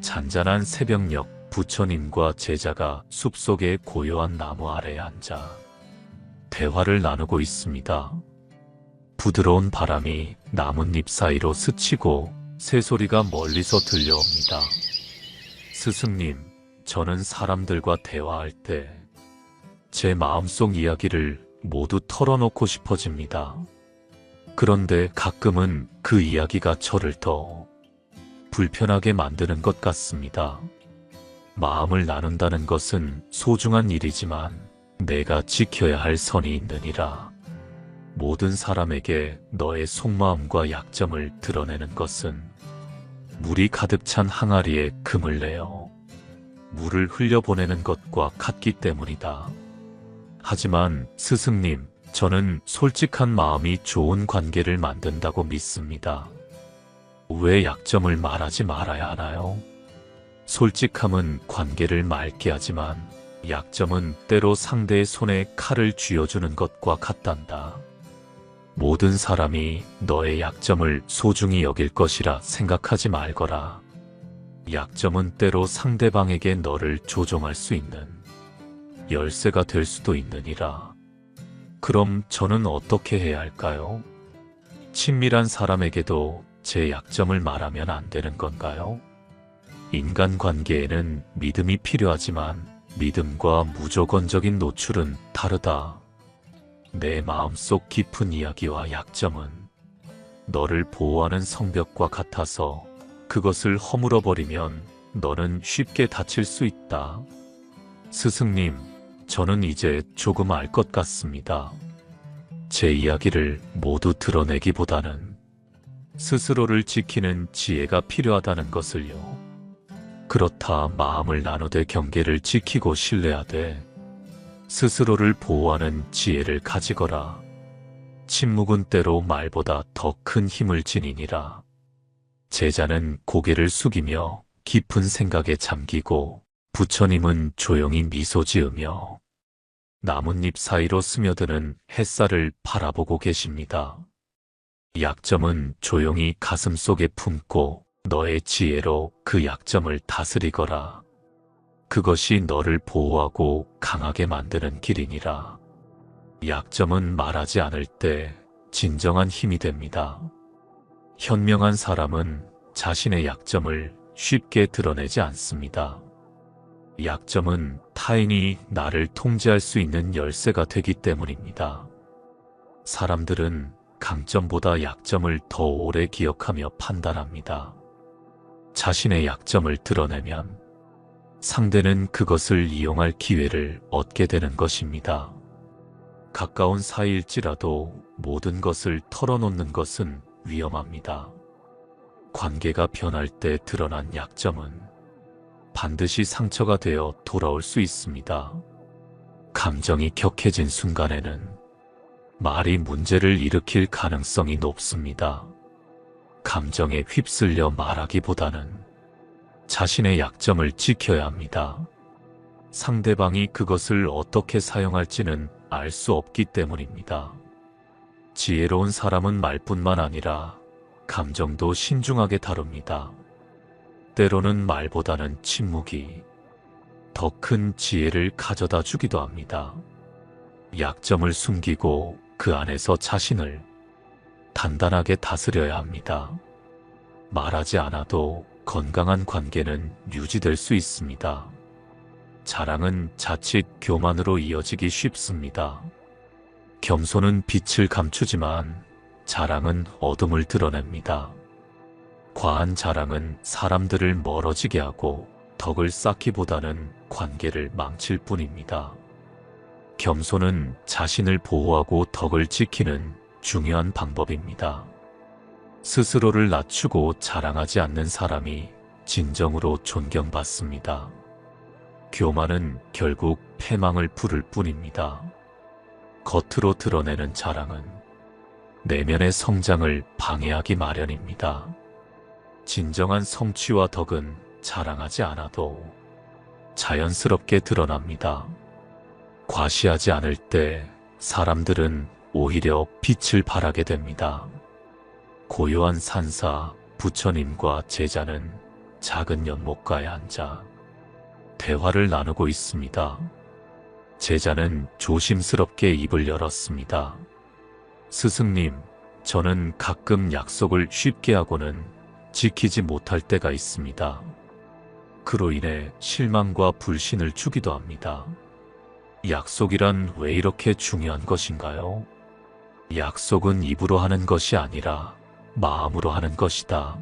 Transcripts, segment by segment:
잔잔한 새벽녘, 부처님과 제자가 숲속의 고요한 나무 아래에 앉아 대화를 나누고 있습니다. 부드러운 바람이 나뭇잎 사이로 스치고 새소리가 멀리서 들려옵니다. 스승님, 저는 사람들과 대화할 때 제 마음속 이야기를 모두 털어놓고 싶어집니다. 그런데 가끔은 그 이야기가 저를 더 불편하게 만드는 것 같습니다. 마음을 나눈다는 것은 소중한 일이지만 내가 지켜야 할 선이 있느니라. 모든 사람에게 너의 속마음과 약점을 드러내는 것은 물이 가득 찬 항아리에 금을 내어 물을 흘려보내는 것과 같기 때문이다. 하지만 스승님, 저는 솔직한 마음이 좋은 관계를 만든다고 믿습니다. 왜 약점을 말하지 말아야 하나요? 솔직함은 관계를 맑게 하지만 약점은 때로 상대의 손에 칼을 쥐어주는 것과 같단다. 모든 사람이 너의 약점을 소중히 여길 것이라 생각하지 말거라. 약점은 때로 상대방에게 너를 조종할 수 있는 열쇠가 될 수도 있느니라. 그럼 저는 어떻게 해야 할까요? 친밀한 사람에게도 제 약점을 말하면 안 되는 건가요? 인간관계에는 믿음이 필요하지만 믿음과 무조건적인 노출은 다르다. 내 마음속 깊은 이야기와 약점은 너를 보호하는 성벽과 같아서 그것을 허물어버리면 너는 쉽게 다칠 수 있다. 스승님, 저는 이제 조금 알 것 같습니다. 제 이야기를 모두 드러내기보다는 스스로를 지키는 지혜가 필요하다는 것을요. 그렇다 마음을 나누되 경계를 지키고 신뢰하되 스스로를 보호하는 지혜를 가지거라. 침묵은 때로 말보다 더 큰 힘을 지니니라. 제자는 고개를 숙이며 깊은 생각에 잠기고 부처님은 조용히 미소 지으며 나뭇잎 사이로 스며드는 햇살을 바라보고 계십니다. 약점은 조용히 가슴속에 품고 너의 지혜로 그 약점을 다스리거라. 그것이 너를 보호하고 강하게 만드는 길이니라. 약점은 말하지 않을 때 진정한 힘이 됩니다. 현명한 사람은 자신의 약점을 쉽게 드러내지 않습니다. 약점은 타인이 나를 통제할 수 있는 열쇠가 되기 때문입니다. 사람들은 강점보다 약점을 더 오래 기억하며 판단합니다. 자신의 약점을 드러내면 상대는 그것을 이용할 기회를 얻게 되는 것입니다. 가까운 사이일지라도 모든 것을 털어놓는 것은 위험합니다. 관계가 변할 때 드러난 약점은 반드시 상처가 되어 돌아올 수 있습니다. 감정이 격해진 순간에는 말이 문제를 일으킬 가능성이 높습니다. 감정에 휩쓸려 말하기보다는 자신의 약점을 지켜야 합니다. 상대방이 그것을 어떻게 사용할지는 알 수 없기 때문입니다. 지혜로운 사람은 말뿐만 아니라 감정도 신중하게 다룹니다. 때로는 말보다는 침묵이 더 큰 지혜를 가져다 주기도 합니다. 약점을 숨기고 그 안에서 자신을 단단하게 다스려야 합니다. 말하지 않아도 건강한 관계는 유지될 수 있습니다. 자랑은 자칫 교만으로 이어지기 쉽습니다. 겸손은 빛을 감추지만 자랑은 어둠을 드러냅니다. 과한 자랑은 사람들을 멀어지게 하고 덕을 쌓기보다는 관계를 망칠 뿐입니다. 겸손은 자신을 보호하고 덕을 지키는 중요한 방법입니다. 스스로를 낮추고 자랑하지 않는 사람이 진정으로 존경받습니다. 교만은 결국 패망을 부를 뿐입니다. 겉으로 드러내는 자랑은 내면의 성장을 방해하기 마련입니다. 진정한 성취와 덕은 자랑하지 않아도 자연스럽게 드러납니다. 과시하지 않을 때 사람들은 오히려 빛을 발하게 됩니다. 고요한 산사 부처님과 제자는 작은 연못가에 앉아 대화를 나누고 있습니다. 제자는 조심스럽게 입을 열었습니다. 스승님, 저는 가끔 약속을 쉽게 하고는 지키지 못할 때가 있습니다. 그로 인해 실망과 불신을 주기도 합니다. 약속이란 왜 이렇게 중요한 것인가요? 약속은 입으로 하는 것이 아니라 마음으로 하는 것이다.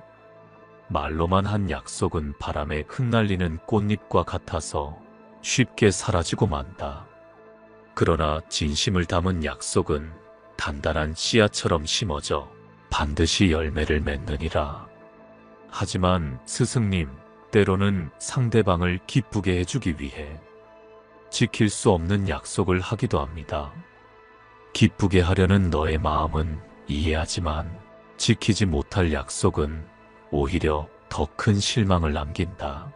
말로만 한 약속은 바람에 흩날리는 꽃잎과 같아서 쉽게 사라지고 만다. 그러나 진심을 담은 약속은 단단한 씨앗처럼 심어져 반드시 열매를 맺느니라. 하지만 스승님, 때로는 상대방을 기쁘게 해주기 위해 지킬 수 없는 약속을 하기도 합니다. 기쁘게 하려는 너의 마음은 이해하지만 지키지 못할 약속은 오히려 더 큰 실망을 남긴다.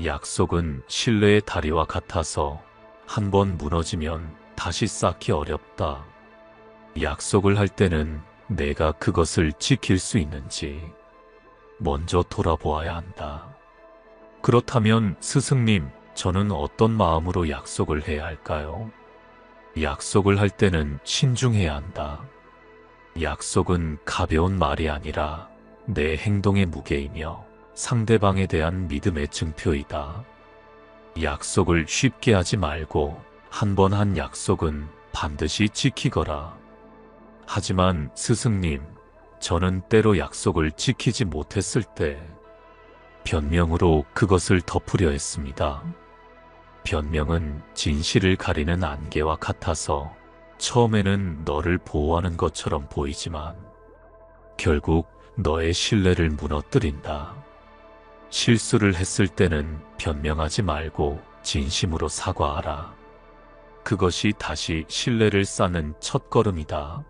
약속은 신뢰의 다리와 같아서 한 번 무너지면 다시 쌓기 어렵다. 약속을 할 때는 내가 그것을 지킬 수 있는지 먼저 돌아보아야 한다. 그렇다면 스승님, 저는 어떤 마음으로 약속을 해야 할까요? 약속을 할 때는 신중해야 한다. 약속은 가벼운 말이 아니라 내 행동의 무게이며 상대방에 대한 믿음의 증표이다. 약속을 쉽게 하지 말고 한 번 한 약속은 반드시 지키거라. 하지만 스승님, 저는 때로 약속을 지키지 못했을 때 변명으로 그것을 덮으려 했습니다. 변명은 진실을 가리는 안개와 같아서 처음에는 너를 보호하는 것처럼 보이지만 결국 너의 신뢰를 무너뜨린다. 실수를 했을 때는 변명하지 말고 진심으로 사과하라. 그것이 다시 신뢰를 쌓는 첫걸음이다.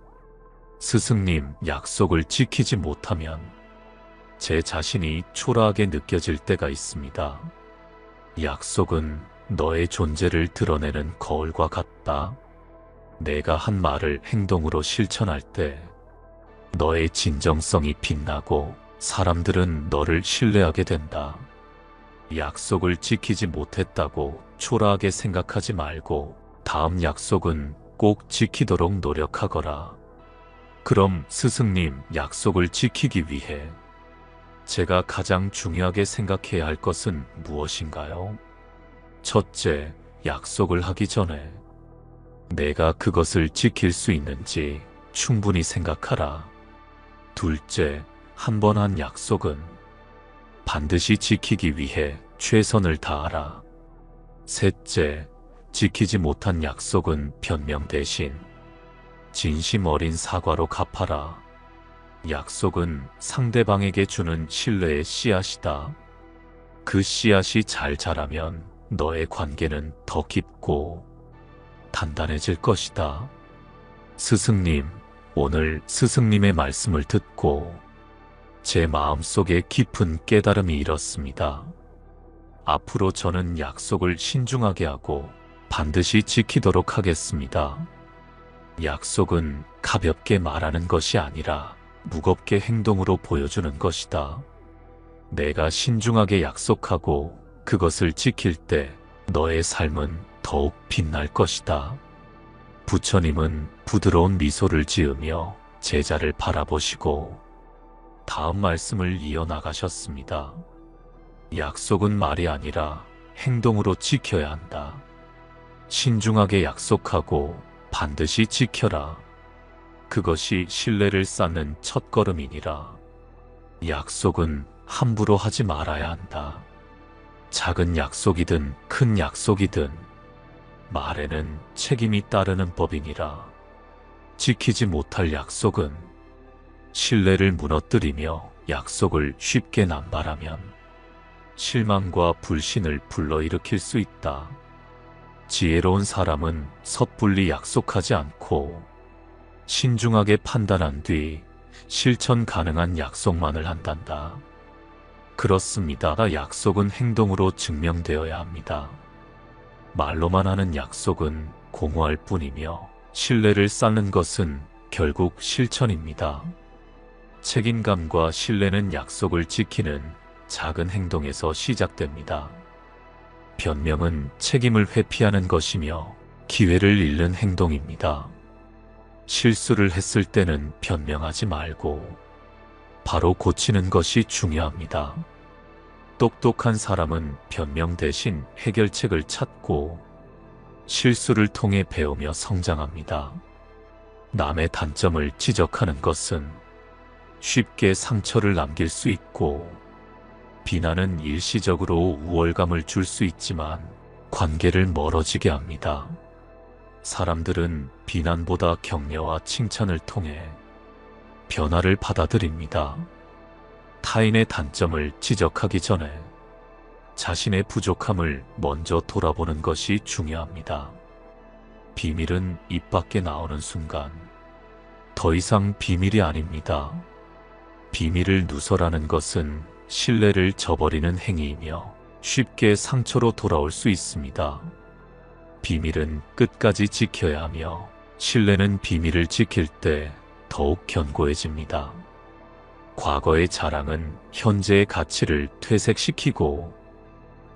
스승님, 약속을 지키지 못하면 제 자신이 초라하게 느껴질 때가 있습니다. 약속은 너의 존재를 드러내는 거울과 같다. 내가 한 말을 행동으로 실천할 때 너의 진정성이 빛나고 사람들은 너를 신뢰하게 된다. 약속을 지키지 못했다고 초라하게 생각하지 말고 다음 약속은 꼭 지키도록 노력하거라. 그럼 스승님, 약속을 지키기 위해 제가 가장 중요하게 생각해야 할 것은 무엇인가요? 첫째, 약속을 하기 전에 내가 그것을 지킬 수 있는지 충분히 생각하라. 둘째, 한 번 한 약속은 반드시 지키기 위해 최선을 다하라. 셋째, 지키지 못한 약속은 변명 대신 진심 어린 사과로 갚아라. 약속은 상대방에게 주는 신뢰의 씨앗이다. 그 씨앗이 잘 자라면 너의 관계는 더 깊고 단단해질 것이다. 스승님, 오늘 스승님의 말씀을 듣고 제 마음속에 깊은 깨달음이 일었습니다. 앞으로 저는 약속을 신중하게 하고 반드시 지키도록 하겠습니다. 약속은 가볍게 말하는 것이 아니라 무겁게 행동으로 보여주는 것이다. 내가 신중하게 약속하고 그것을 지킬 때 너의 삶은 더욱 빛날 것이다. 부처님은 부드러운 미소를 지으며 제자를 바라보시고 다음 말씀을 이어나가셨습니다. 약속은 말이 아니라 행동으로 지켜야 한다. 신중하게 약속하고 반드시 지켜라. 그것이 신뢰를 쌓는 첫걸음이니라. 약속은 함부로 하지 말아야 한다. 작은 약속이든 큰 약속이든 말에는 책임이 따르는 법이니라. 지키지 못할 약속은 신뢰를 무너뜨리며 약속을 쉽게 남발하면 실망과 불신을 불러일으킬 수 있다. 지혜로운 사람은 섣불리 약속하지 않고 신중하게 판단한 뒤 실천 가능한 약속만을 한단다. 그렇습니다. 약속은 행동으로 증명되어야 합니다. 말로만 하는 약속은 공허할 뿐이며 신뢰를 쌓는 것은 결국 실천입니다. 책임감과 신뢰는 약속을 지키는 작은 행동에서 시작됩니다. 변명은 책임을 회피하는 것이며 기회를 잃는 행동입니다. 실수를 했을 때는 변명하지 말고 바로 고치는 것이 중요합니다. 똑똑한 사람은 변명 대신 해결책을 찾고 실수를 통해 배우며 성장합니다. 남의 단점을 지적하는 것은 쉽게 상처를 남길 수 있고, 비난은 일시적으로 우월감을 줄 수 있지만 관계를 멀어지게 합니다. 사람들은 비난보다 격려와 칭찬을 통해 변화를 받아들입니다. 타인의 단점을 지적하기 전에 자신의 부족함을 먼저 돌아보는 것이 중요합니다. 비밀은 입 밖에 나오는 순간 더 이상 비밀이 아닙니다. 비밀을 누설하는 것은 신뢰를 저버리는 행위이며 쉽게 상처로 돌아올 수 있습니다. 비밀은 끝까지 지켜야 하며 신뢰는 비밀을 지킬 때 더욱 견고해집니다. 과거의 자랑은 현재의 가치를 퇴색시키고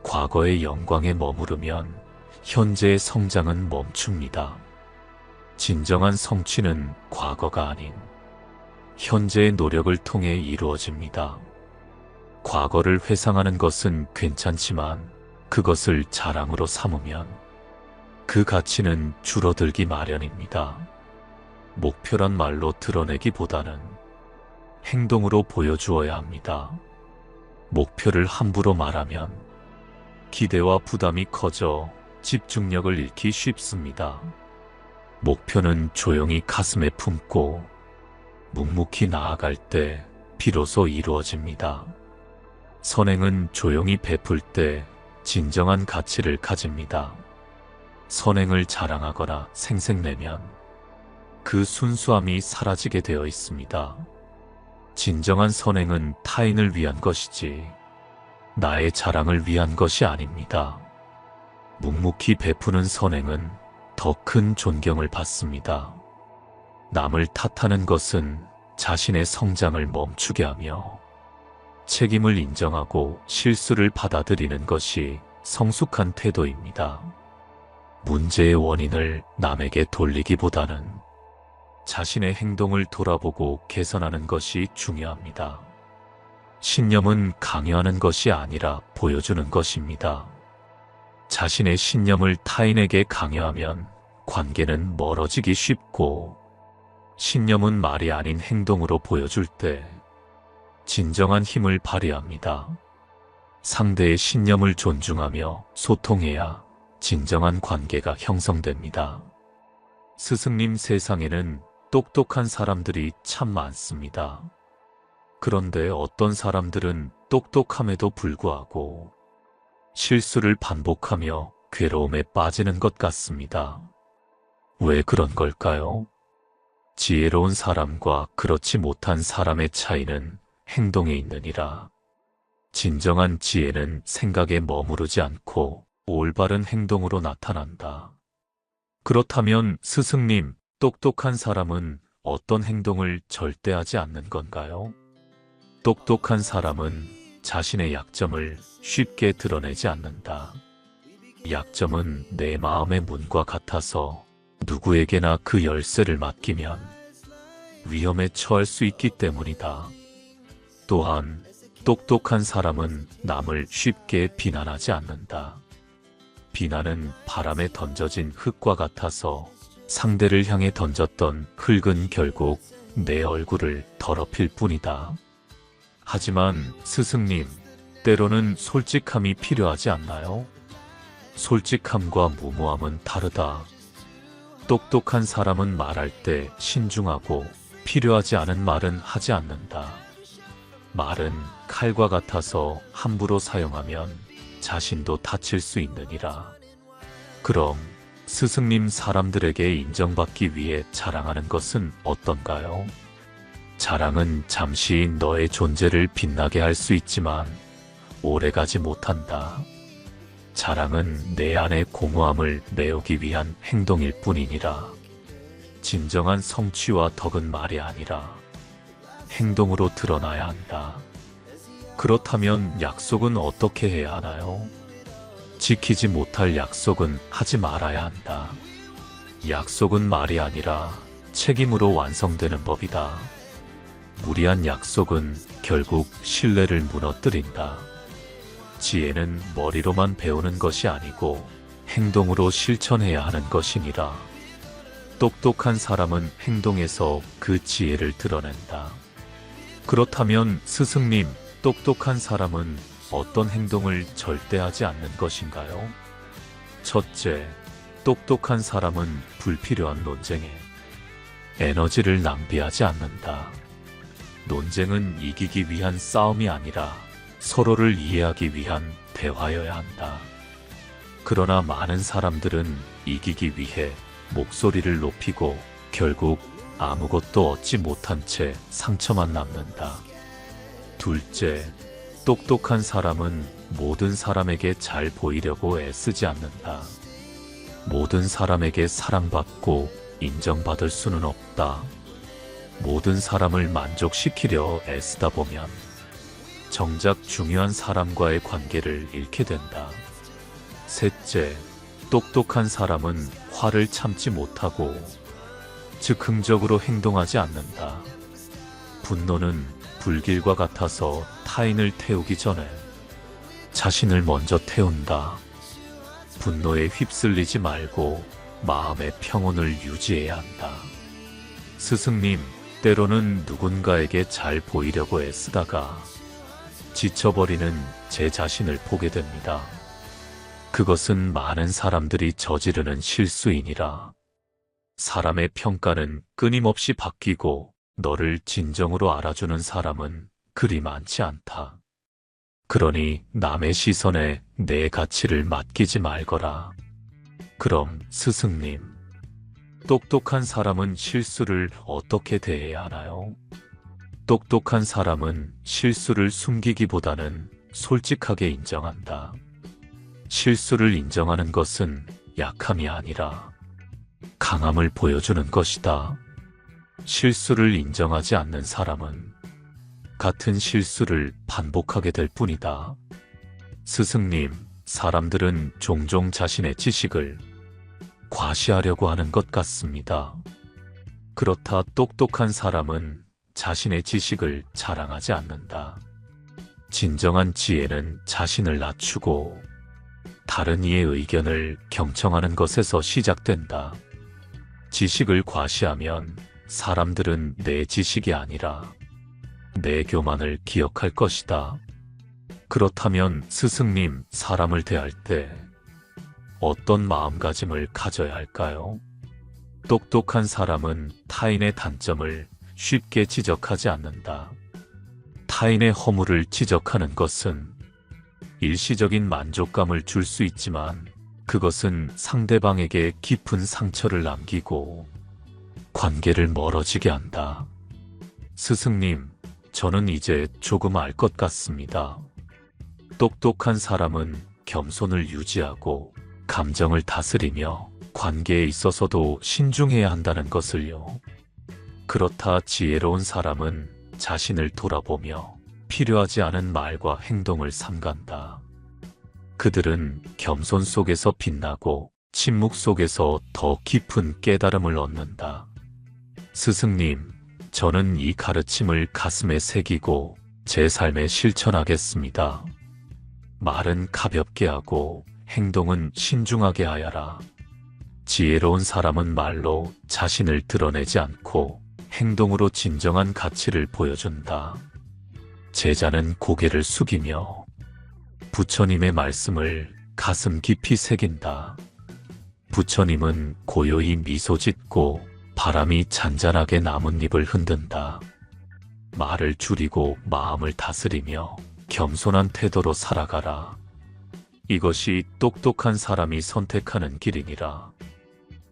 과거의 영광에 머무르면 현재의 성장은 멈춥니다. 진정한 성취는 과거가 아닌 현재의 노력을 통해 이루어집니다. 과거를 회상하는 것은 괜찮지만 그것을 자랑으로 삼으면 그 가치는 줄어들기 마련입니다. 목표란 말로 드러내기보다는 행동으로 보여주어야 합니다. 목표를 함부로 말하면 기대와 부담이 커져 집중력을 잃기 쉽습니다. 목표는 조용히 가슴에 품고 묵묵히 나아갈 때 비로소 이루어집니다. 선행은 조용히 베풀 때 진정한 가치를 가집니다. 선행을 자랑하거나 생색내면 그 순수함이 사라지게 되어 있습니다. 진정한 선행은 타인을 위한 것이지 나의 자랑을 위한 것이 아닙니다. 묵묵히 베푸는 선행은 더 큰 존경을 받습니다. 남을 탓하는 것은 자신의 성장을 멈추게 하며 책임을 인정하고 실수를 받아들이는 것이 성숙한 태도입니다. 문제의 원인을 남에게 돌리기보다는 자신의 행동을 돌아보고 개선하는 것이 중요합니다. 신념은 강요하는 것이 아니라 보여주는 것입니다. 자신의 신념을 타인에게 강요하면 관계는 멀어지기 쉽고, 신념은 말이 아닌 행동으로 보여줄 때 진정한 힘을 발휘합니다. 상대의 신념을 존중하며 소통해야 진정한 관계가 형성됩니다. 스승님, 세상에는 똑똑한 사람들이 참 많습니다. 그런데 어떤 사람들은 똑똑함에도 불구하고 실수를 반복하며 괴로움에 빠지는 것 같습니다. 왜 그런 걸까요? 지혜로운 사람과 그렇지 못한 사람의 차이는 행동에 있느니라. 진정한 지혜는 생각에 머무르지 않고 올바른 행동으로 나타난다. 그렇다면 스승님, 똑똑한 사람은 어떤 행동을 절대 하지 않는 건가요? 똑똑한 사람은 자신의 약점을 쉽게 드러내지 않는다. 약점은 내 마음의 문과 같아서 누구에게나 그 열쇠를 맡기면 위험에 처할 수 있기 때문이다. 또한 똑똑한 사람은 남을 쉽게 비난하지 않는다. 비난은 바람에 던져진 흙과 같아서 상대를 향해 던졌던 흙은 결국 내 얼굴을 더럽힐 뿐이다. 하지만 스승님, 때로는 솔직함이 필요하지 않나요? 솔직함과 무모함은 다르다. 똑똑한 사람은 말할 때 신중하고 필요하지 않은 말은 하지 않는다. 말은 칼과 같아서 함부로 사용하면 자신도 다칠 수 있느니라. 그럼 스승님, 사람들에게 인정받기 위해 자랑하는 것은 어떤가요? 자랑은 잠시 너의 존재를 빛나게 할 수 있지만 오래가지 못한다. 자랑은 내 안의 공허함을 메우기 위한 행동일 뿐이니라. 진정한 성취와 덕은 말이 아니라 행동으로 드러나야 한다. 그렇다면 약속은 어떻게 해야 하나요? 지키지 못할 약속은 하지 말아야 한다. 약속은 말이 아니라 책임으로 완성되는 법이다. 무리한 약속은 결국 신뢰를 무너뜨린다. 지혜는 머리로만 배우는 것이 아니고 행동으로 실천해야 하는 것이니라. 똑똑한 사람은 행동에서 그 지혜를 드러낸다. 그렇다면 스승님, 똑똑한 사람은 어떤 행동을 절대 하지 않는 것인가요? 첫째, 똑똑한 사람은 불필요한 논쟁에 에너지를 낭비하지 않는다. 논쟁은 이기기 위한 싸움이 아니라 서로를 이해하기 위한 대화여야 한다. 그러나 많은 사람들은 이기기 위해 목소리를 높이고 결국 아무것도 얻지 못한 채 상처만 남는다. 둘째, 똑똑한 사람은 모든 사람에게 잘 보이려고 애쓰지 않는다. 모든 사람에게 사랑받고 인정받을 수는 없다. 모든 사람을 만족시키려 애쓰다 보면 정작 중요한 사람과의 관계를 잃게 된다. 셋째, 똑똑한 사람은 화를 참지 못하고 즉흥적으로 행동하지 않는다. 분노는 불길과 같아서 타인을 태우기 전에 자신을 먼저 태운다. 분노에 휩쓸리지 말고 마음의 평온을 유지해야 한다. 스승님, 때로는 누군가에게 잘 보이려고 애쓰다가 지쳐버리는 제 자신을 보게 됩니다. 그것은 많은 사람들이 저지르는 실수이니라. 사람의 평가는 끊임없이 바뀌고 너를 진정으로 알아주는 사람은 그리 많지 않다. 그러니 남의 시선에 내 가치를 맡기지 말거라. 그럼 스승님, 똑똑한 사람은 실수를 어떻게 대해야 하나요? 똑똑한 사람은 실수를 숨기기보다는 솔직하게 인정한다. 실수를 인정하는 것은 약함이 아니라 강함을 보여주는 것이다. 실수를 인정하지 않는 사람은 같은 실수를 반복하게 될 뿐이다. 스승님, 사람들은 종종 자신의 지식을 과시하려고 하는 것 같습니다. 그렇다 똑똑한 사람은 자신의 지식을 자랑하지 않는다. 진정한 지혜는 자신을 낮추고 다른 이의 의견을 경청하는 것에서 시작된다. 지식을 과시하면 사람들은 내 지식이 아니라 내 교만을 기억할 것이다. 그렇다면 스승님, 사람을 대할 때 어떤 마음가짐을 가져야 할까요? 똑똑한 사람은 타인의 단점을 쉽게 지적하지 않는다. 타인의 허물을 지적하는 것은 일시적인 만족감을 줄 수 있지만 그것은 상대방에게 깊은 상처를 남기고 관계를 멀어지게 한다. 스승님, 저는 이제 조금 알 것 같습니다. 똑똑한 사람은 겸손을 유지하고 감정을 다스리며 관계에 있어서도 신중해야 한다는 것을요. 그렇다 지혜로운 사람은 자신을 돌아보며 필요하지 않은 말과 행동을 삼간다. 그들은 겸손 속에서 빛나고 침묵 속에서 더 깊은 깨달음을 얻는다. 스승님, 저는 이 가르침을 가슴에 새기고 제 삶에 실천하겠습니다. 말은 가볍게 하고 행동은 신중하게 하여라. 지혜로운 사람은 말로 자신을 드러내지 않고 행동으로 진정한 가치를 보여준다. 제자는 고개를 숙이며 부처님의 말씀을 가슴 깊이 새긴다. 부처님은 고요히 미소 짓고 바람이 잔잔하게 나뭇잎을 흔든다. 말을 줄이고 마음을 다스리며 겸손한 태도로 살아가라. 이것이 똑똑한 사람이 선택하는 길이니라.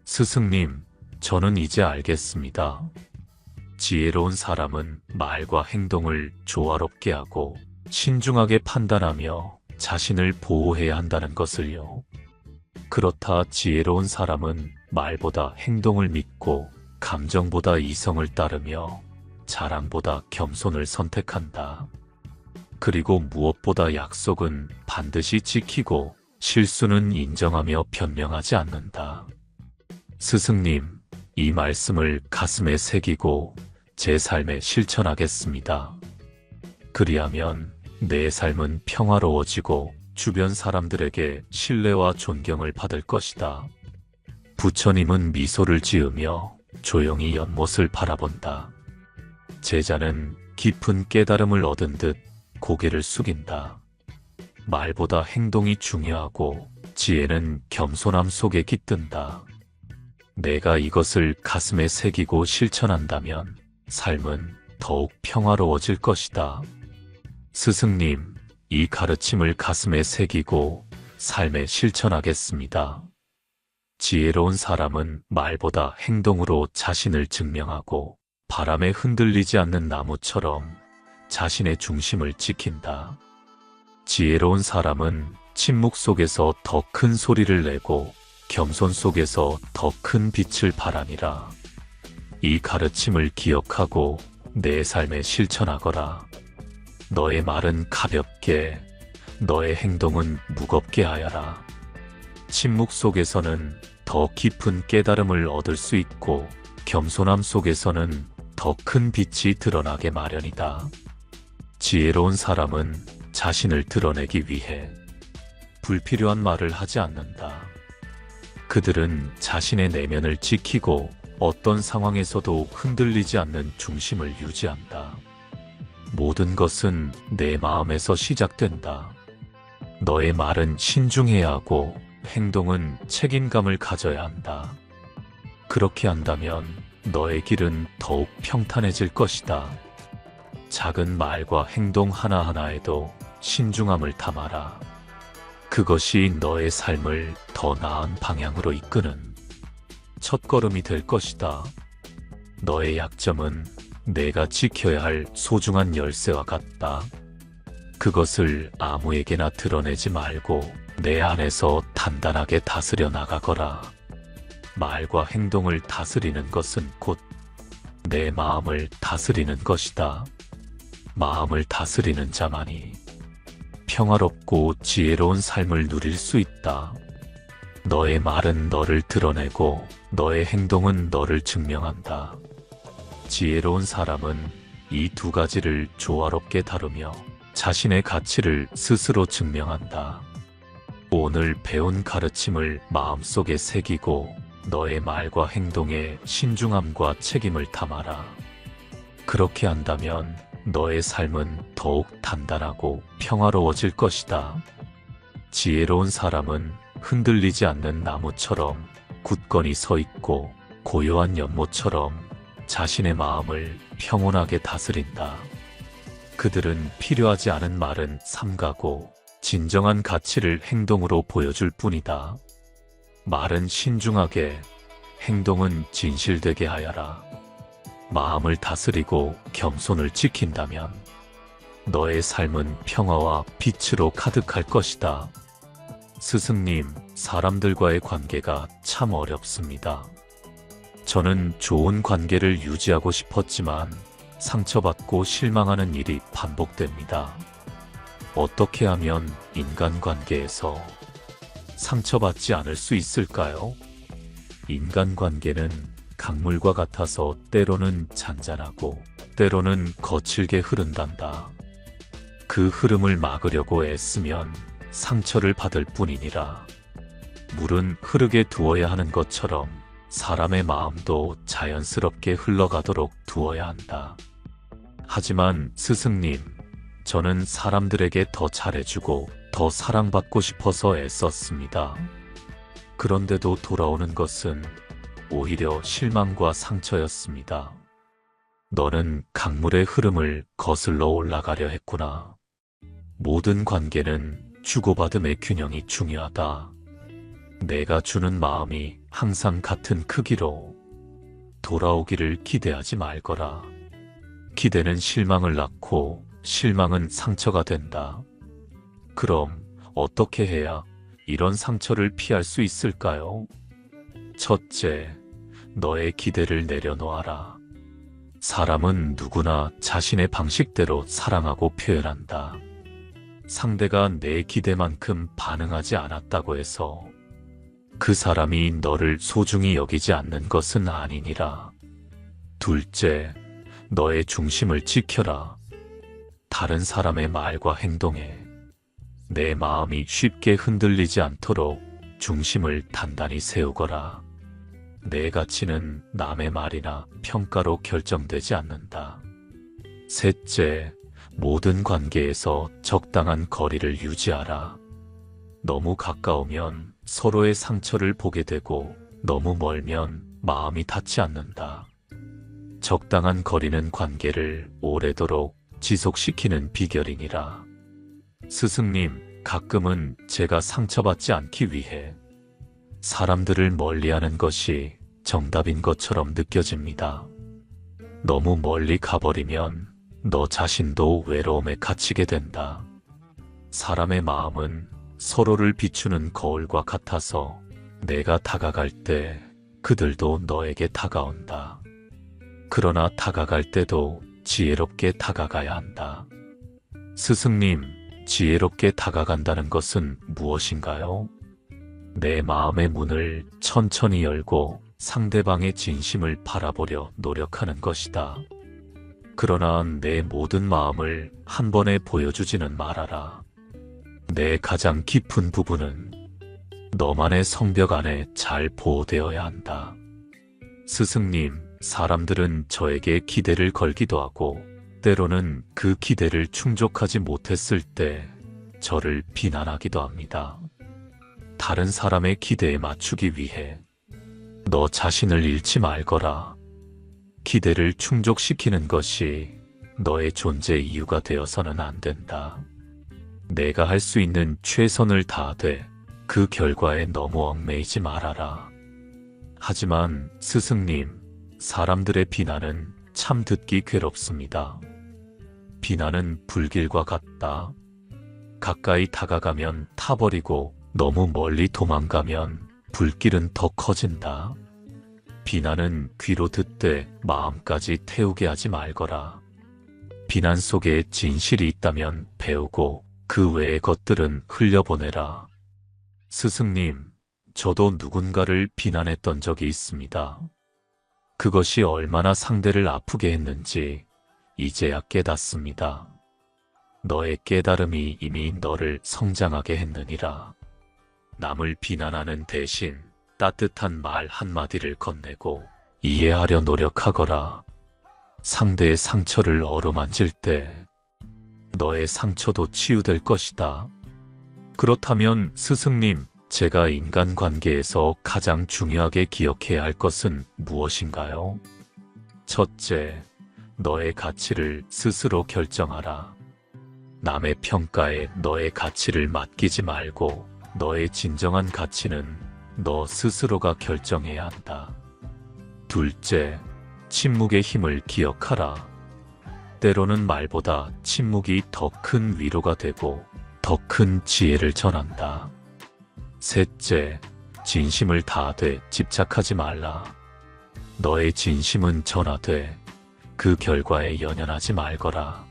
스승님, 저는 이제 알겠습니다. 지혜로운 사람은 말과 행동을 조화롭게 하고 신중하게 판단하며 자신을 보호해야 한다는 것을요. 그렇다 지혜로운 사람은 말보다 행동을 믿고 감정보다 이성을 따르며 자랑보다 겸손을 선택한다. 그리고 무엇보다 약속은 반드시 지키고 실수는 인정하며 변명하지 않는다. 스승님, 이 말씀을 가슴에 새기고 제 삶에 실천하겠습니다. 그리하면 내 삶은 평화로워지고 주변 사람들에게 신뢰와 존경을 받을 것이다. 부처님은 미소를 지으며 조용히 연못을 바라본다. 제자는 깊은 깨달음을 얻은 듯 고개를 숙인다. 말보다 행동이 중요하고 지혜는 겸손함 속에 깃든다. 내가 이것을 가슴에 새기고 실천한다면 삶은 더욱 평화로워질 것이다. 스승님, 이 가르침을 가슴에 새기고 삶에 실천하겠습니다. 지혜로운 사람은 말보다 행동으로 자신을 증명하고 바람에 흔들리지 않는 나무처럼 자신의 중심을 지킨다. 지혜로운 사람은 침묵 속에서 더 큰 소리를 내고 겸손 속에서 더 큰 빛을 발하니라. 이 가르침을 기억하고 내 삶에 실천하거라. 너의 말은 가볍게, 너의 행동은 무겁게 하여라. 침묵 속에서는 더 깊은 깨달음을 얻을 수 있고 겸손함 속에서는 더 큰 빛이 드러나게 마련이다. 지혜로운 사람은 자신을 드러내기 위해 불필요한 말을 하지 않는다. 그들은 자신의 내면을 지키고 어떤 상황에서도 흔들리지 않는 중심을 유지한다. 모든 것은 내 마음에서 시작된다. 너의 말은 신중해야 하고 행동은 책임감을 가져야 한다. 그렇게 한다면 너의 길은 더욱 평탄해질 것이다. 작은 말과 행동 하나하나에도 신중함을 담아라. 그것이 너의 삶을 더 나은 방향으로 이끄는 첫걸음이 될 것이다. 너의 약점은 내가 지켜야 할 소중한 열쇠와 같다. 그것을 아무에게나 드러내지 말고 내 안에서 단단하게 다스려 나가거라. 말과 행동을 다스리는 것은 곧 내 마음을 다스리는 것이다. 마음을 다스리는 자만이 평화롭고 지혜로운 삶을 누릴 수 있다. 너의 말은 너를 드러내고 너의 행동은 너를 증명한다. 지혜로운 사람은 이 두 가지를 조화롭게 다루며 자신의 가치를 스스로 증명한다. 오늘 배운 가르침을 마음속에 새기고 너의 말과 행동에 신중함과 책임을 담아라. 그렇게 한다면 너의 삶은 더욱 단단하고 평화로워질 것이다. 지혜로운 사람은 흔들리지 않는 나무처럼 굳건히 서 있고 고요한 연못처럼 자신의 마음을 평온하게 다스린다. 그들은 필요하지 않은 말은 삼가고 진정한 가치를 행동으로 보여줄 뿐이다. 말은 신중하게, 행동은 진실되게 하여라. 마음을 다스리고 겸손을 지킨다면 너의 삶은 평화와 빛으로 가득할 것이다. 스승님, 사람들과의 관계가 참 어렵습니다. 저는 좋은 관계를 유지하고 싶었지만 상처받고 실망하는 일이 반복됩니다. 어떻게 하면 인간관계에서 상처받지 않을 수 있을까요? 인간관계는 강물과 같아서 때로는 잔잔하고 때로는 거칠게 흐른단다. 그 흐름을 막으려고 애쓰면 상처를 받을 뿐이니라. 물은 흐르게 두어야 하는 것처럼 사람의 마음도 자연스럽게 흘러가도록 두어야 한다. 하지만 스승님, 저는 사람들에게 더 잘해주고 더 사랑받고 싶어서 애썼습니다. 그런데도 돌아오는 것은 오히려 실망과 상처였습니다. 너는 강물의 흐름을 거슬러 올라가려 했구나. 모든 관계는 주고받음의 균형이 중요하다. 내가 주는 마음이 항상 같은 크기로 돌아오기를 기대하지 말거라. 기대는 실망을 낳고 실망은 상처가 된다. 그럼 어떻게 해야 이런 상처를 피할 수 있을까요? 첫째, 너의 기대를 내려놓아라. 사람은 누구나 자신의 방식대로 사랑하고 표현한다. 상대가 내 기대만큼 반응하지 않았다고 해서 그 사람이 너를 소중히 여기지 않는 것은 아니니라. 둘째, 너의 중심을 지켜라. 다른 사람의 말과 행동에 내 마음이 쉽게 흔들리지 않도록 중심을 단단히 세우거라. 내 가치는 남의 말이나 평가로 결정되지 않는다. 셋째, 모든 관계에서 적당한 거리를 유지하라. 너무 가까우면 서로의 상처를 보게 되고 너무 멀면 마음이 닿지 않는다. 적당한 거리는 관계를 오래도록 지속시키는 비결이니라. 스승님, 가끔은 제가 상처받지 않기 위해 사람들을 멀리하는 것이 정답인 것처럼 느껴집니다. 너무 멀리 가버리면 너 자신도 외로움에 갇히게 된다. 사람의 마음은 서로를 비추는 거울과 같아서 내가 다가갈 때 그들도 너에게 다가온다. 그러나 다가갈 때도 지혜롭게 다가가야 한다. 스승님, 지혜롭게 다가간다는 것은 무엇인가요? 내 마음의 문을 천천히 열고 상대방의 진심을 바라보려 노력하는 것이다. 그러나 내 모든 마음을 한 번에 보여주지는 말아라. 내 가장 깊은 부분은 너만의 성벽 안에 잘 보호되어야 한다. 스승님, 사람들은 저에게 기대를 걸기도 하고 때로는 그 기대를 충족하지 못했을 때 저를 비난하기도 합니다. 다른 사람의 기대에 맞추기 위해 너 자신을 잃지 말거라. 기대를 충족시키는 것이 너의 존재 이유가 되어서는 안 된다. 내가 할 수 있는 최선을 다하되 그 결과에 너무 얽매이지 말아라. 하지만 스승님, 사람들의 비난은 참 듣기 괴롭습니다. 비난은 불길과 같다. 가까이 다가가면 타버리고 너무 멀리 도망가면 불길은 더 커진다. 비난은 귀로 듣되 마음까지 태우게 하지 말거라. 비난 속에 진실이 있다면 배우고 그 외의 것들은 흘려보내라. 스승님, 저도 누군가를 비난했던 적이 있습니다. 그것이 얼마나 상대를 아프게 했는지 이제야 깨닫습니다. 너의 깨달음이 이미 너를 성장하게 했느니라. 남을 비난하는 대신 따뜻한 말 한마디를 건네고 이해하려 노력하거라. 상대의 상처를 어루만질 때 너의 상처도 치유될 것이다. 그렇다면 스승님, 제가 인간관계에서 가장 중요하게 기억해야 할 것은 무엇인가요? 첫째, 너의 가치를 스스로 결정하라. 남의 평가에 너의 가치를 맡기지 말고 너의 진정한 가치는 너 스스로가 결정해야 한다. 둘째, 침묵의 힘을 기억하라. 때로는 말보다 침묵이 더 큰 위로가 되고 더 큰 지혜를 전한다. 셋째, 진심을 다하되 집착하지 말라. 너의 진심은 전하되 그 결과에 연연하지 말거라.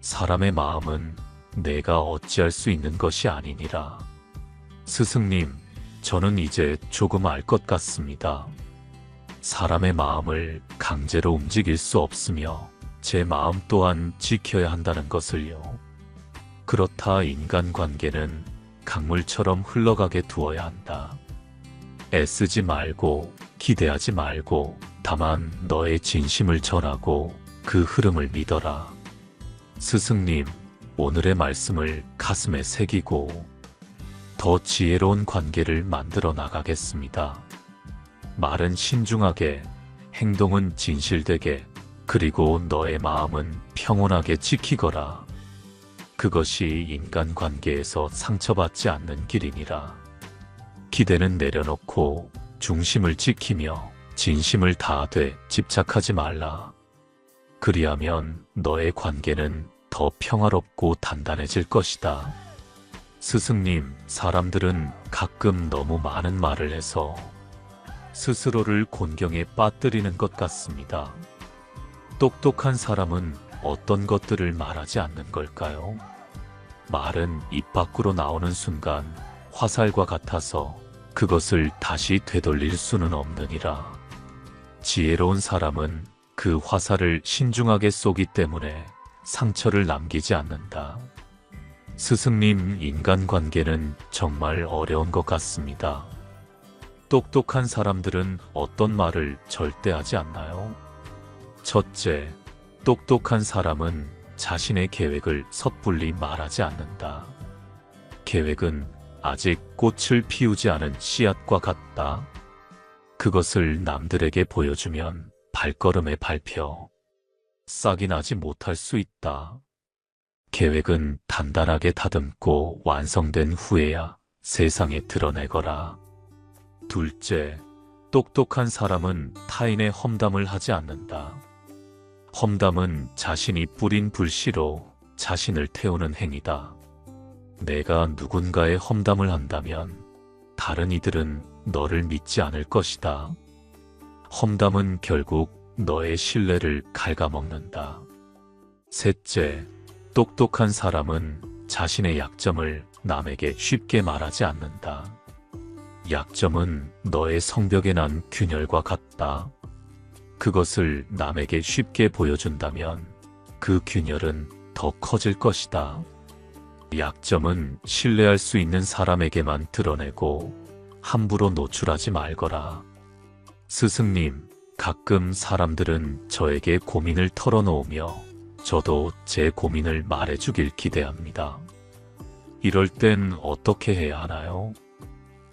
사람의 마음은 내가 어찌할 수 있는 것이 아니니라. 스승님, 저는 이제 조금 알 것 같습니다. 사람의 마음을 강제로 움직일 수 없으며 제 마음 또한 지켜야 한다는 것을요. 그렇다 인간관계는 강물처럼 흘러가게 두어야 한다. 애쓰지 말고 기대하지 말고 다만 너의 진심을 전하고 그 흐름을 믿어라. 스승님, 오늘의 말씀을 가슴에 새기고 더 지혜로운 관계를 만들어 나가겠습니다. 말은 신중하게, 행동은 진실되게, 그리고 너의 마음은 평온하게 지키거라. 그것이 인간관계에서 상처받지 않는 길이니라. 기대는 내려놓고 중심을 지키며 진심을 다하되 집착하지 말라. 그리하면 너의 관계는 더 평화롭고 단단해질 것이다. 스승님, 사람들은 가끔 너무 많은 말을 해서 스스로를 곤경에 빠뜨리는 것 같습니다. 똑똑한 사람은 어떤 것들을 말하지 않는 걸까요? 말은 입 밖으로 나오는 순간 화살과 같아서 그것을 다시 되돌릴 수는 없느니라. 지혜로운 사람은 그 화살을 신중하게 쏘기 때문에 상처를 남기지 않는다. 스승님, 인간관계는 정말 어려운 것 같습니다. 똑똑한 사람들은 어떤 말을 절대 하지 않나요? 첫째, 똑똑한 사람은 자신의 계획을 섣불리 말하지 않는다. 계획은 아직 꽃을 피우지 않은 씨앗과 같다. 그것을 남들에게 보여주면 발걸음에 밟혀 싹이 나지 못할 수 있다. 계획은 단단하게 다듬고 완성된 후에야 세상에 드러내거라. 둘째, 똑똑한 사람은 타인의 험담을 하지 않는다. 험담은 자신이 뿌린 불씨로 자신을 태우는 행위다. 내가 누군가의 험담을 한다면 다른 이들은 너를 믿지 않을 것이다. 험담은 결국 너의 신뢰를 갉아먹는다. 셋째, 똑똑한 사람은 자신의 약점을 남에게 쉽게 말하지 않는다. 약점은 너의 성벽에 난 균열과 같다. 그것을 남에게 쉽게 보여준다면 그 균열은 더 커질 것이다. 약점은 신뢰할 수 있는 사람에게만 드러내고 함부로 노출하지 말거라. 스승님, 가끔 사람들은 저에게 고민을 털어놓으며 저도 제 고민을 말해주길 기대합니다. 이럴 땐 어떻게 해야 하나요?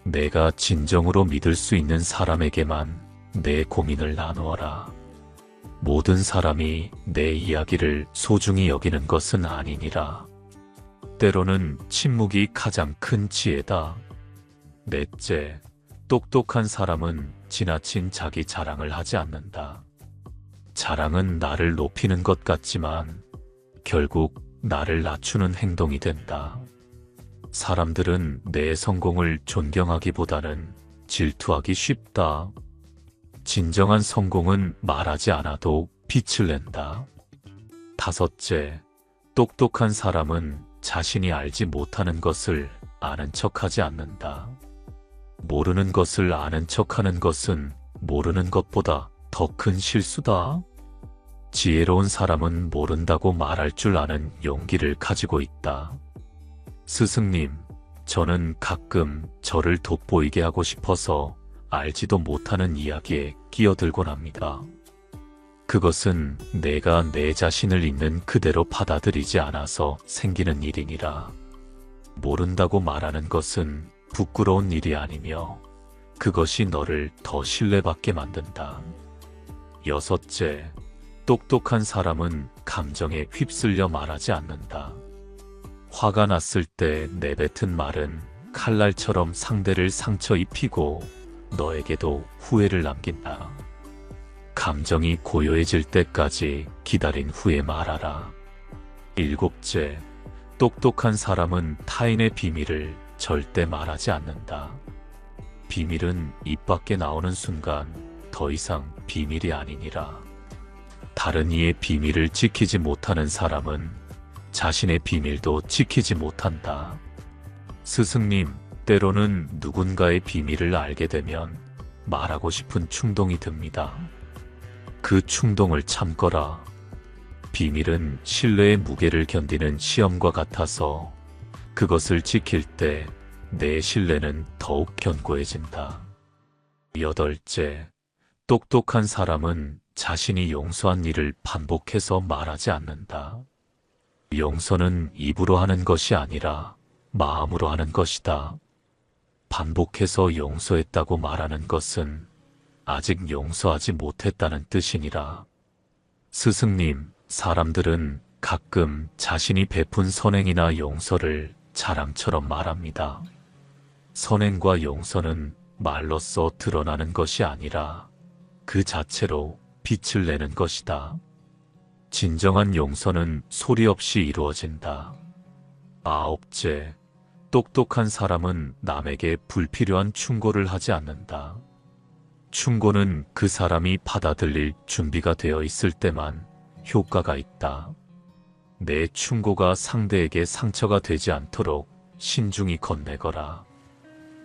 내가 진정으로 믿을 수 있는 사람에게만 내 고민을 나누어라. 모든 사람이 내 이야기를 소중히 여기는 것은 아니니라. 때로는 침묵이 가장 큰 지혜다. 넷째, 똑똑한 사람은 지나친 자기 자랑을 하지 않는다. 자랑은 나를 높이는 것 같지만 결국 나를 낮추는 행동이 된다. 사람들은 내 성공을 존경하기보다는 질투하기 쉽다. 진정한 성공은 말하지 않아도 빛을 낸다. 다섯째, 똑똑한 사람은 자신이 알지 못하는 것을 아는 척하지 않는다. 모르는 것을 아는 척하는 것은 모르는 것보다 더 큰 실수다. 지혜로운 사람은 모른다고 말할 줄 아는 용기를 가지고 있다. 스승님, 저는 가끔 저를 돋보이게 하고 싶어서 알지도 못하는 이야기에 끼어들곤 합니다. 그것은 내가 내 자신을 있는 그대로 받아들이지 않아서 생기는 일이니라. 모른다고 말하는 것은 부끄러운 일이 아니며 그것이 너를 더 신뢰받게 만든다. 여섯째, 똑똑한 사람은 감정에 휩쓸려 말하지 않는다. 화가 났을 때 내뱉은 말은 칼날처럼 상대를 상처 입히고 너에게도 후회를 남긴다. 감정이 고요해질 때까지 기다린 후에 말하라. 일곱째, 똑똑한 사람은 타인의 비밀을 절대 말하지 않는다. 비밀은 입 밖에 나오는 순간 더 이상 비밀이 아니니라. 다른 이의 비밀을 지키지 못하는 사람은 자신의 비밀도 지키지 못한다. 스승님, 때로는 누군가의 비밀을 알게 되면 말하고 싶은 충동이 듭니다. 그 충동을 참거라. 비밀은 신뢰의 무게를 견디는 시험과 같아서 그것을 지킬 때 내 신뢰는 더욱 견고해진다. 여덟째, 똑똑한 사람은 자신이 용서한 일을 반복해서 말하지 않는다. 용서는 입으로 하는 것이 아니라 마음으로 하는 것이다. 반복해서 용서했다고 말하는 것은 아직 용서하지 못했다는 뜻이니라. 스승님, 사람들은 가끔 자신이 베푼 선행이나 용서를 자랑처럼 말합니다. 선행과 용서는 말로써 드러나는 것이 아니라 그 자체로 빛을 내는 것이다. 진정한 용서는 소리 없이 이루어진다. 아홉째, 똑똑한 사람은 남에게 불필요한 충고를 하지 않는다. 충고는 그 사람이 받아들일 준비가 되어 있을 때만 효과가 있다. 내 충고가 상대에게 상처가 되지 않도록 신중히 건네거라.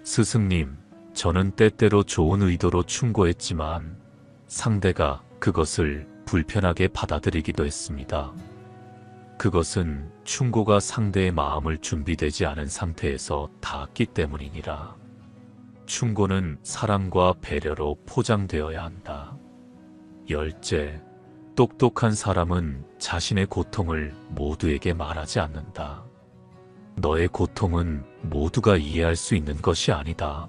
스승님, 저는 때때로 좋은 의도로 충고했지만 상대가 그것을 불편하게 받아들이기도 했습니다. 그것은 충고가 상대의 마음을 준비되지 않은 상태에서 닿았기 때문이니라. 충고는 사랑과 배려로 포장되어야 한다. 열째, 똑똑한 사람은 자신의 고통을 모두에게 말하지 않는다. 너의 고통은 모두가 이해할 수 있는 것이 아니다.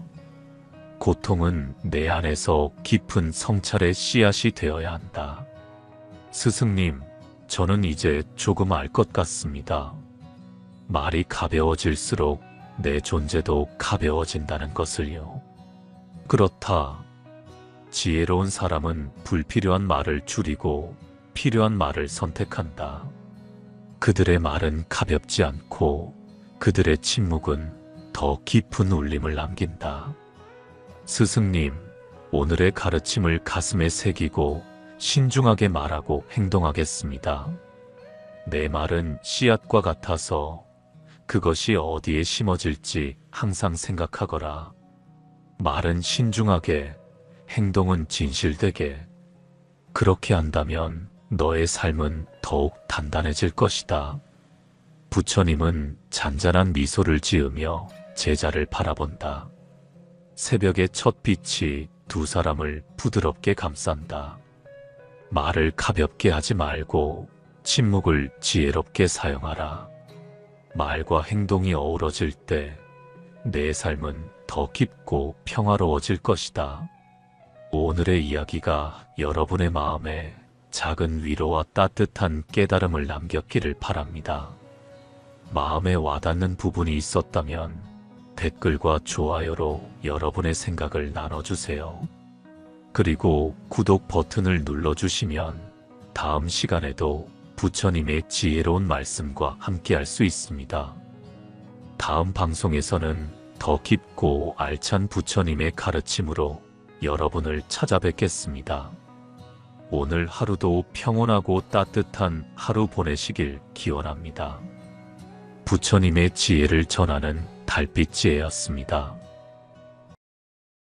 고통은 내 안에서 깊은 성찰의 씨앗이 되어야 한다. 스승님, 저는 이제 조금 알 것 같습니다. 말이 가벼워질수록 내 존재도 가벼워진다는 것을요. 그렇다. 지혜로운 사람은 불필요한 말을 줄이고 필요한 말을 선택한다. 그들의 말은 가볍지 않고 그들의 침묵은 더 깊은 울림을 남긴다. 스승님, 오늘의 가르침을 가슴에 새기고 신중하게 말하고 행동하겠습니다. 내 말은 씨앗과 같아서 그것이 어디에 심어질지 항상 생각하거라. 말은 신중하게, 행동은 진실되게. 그렇게 한다면 너의 삶은 더욱 단단해질 것이다. 부처님은 잔잔한 미소를 지으며 제자를 바라본다. 새벽의 첫 빛이 두 사람을 부드럽게 감싼다. 말을 가볍게 하지 말고 침묵을 지혜롭게 사용하라. 말과 행동이 어우러질 때 내 삶은 더 깊고 평화로워질 것이다. 오늘의 이야기가 여러분의 마음에 작은 위로와 따뜻한 깨달음을 남겼기를 바랍니다. 마음에 와닿는 부분이 있었다면 댓글과 좋아요로 여러분의 생각을 나눠주세요. 그리고 구독 버튼을 눌러주시면 다음 시간에도 부처님의 지혜로운 말씀과 함께할 수 있습니다. 다음 방송에서는 더 깊고 알찬 부처님의 가르침으로 여러분을 찾아뵙겠습니다. 오늘 하루도 평온하고 따뜻한 하루 보내시길 기원합니다. 부처님의 지혜를 전하는 달빛지혜였습니다.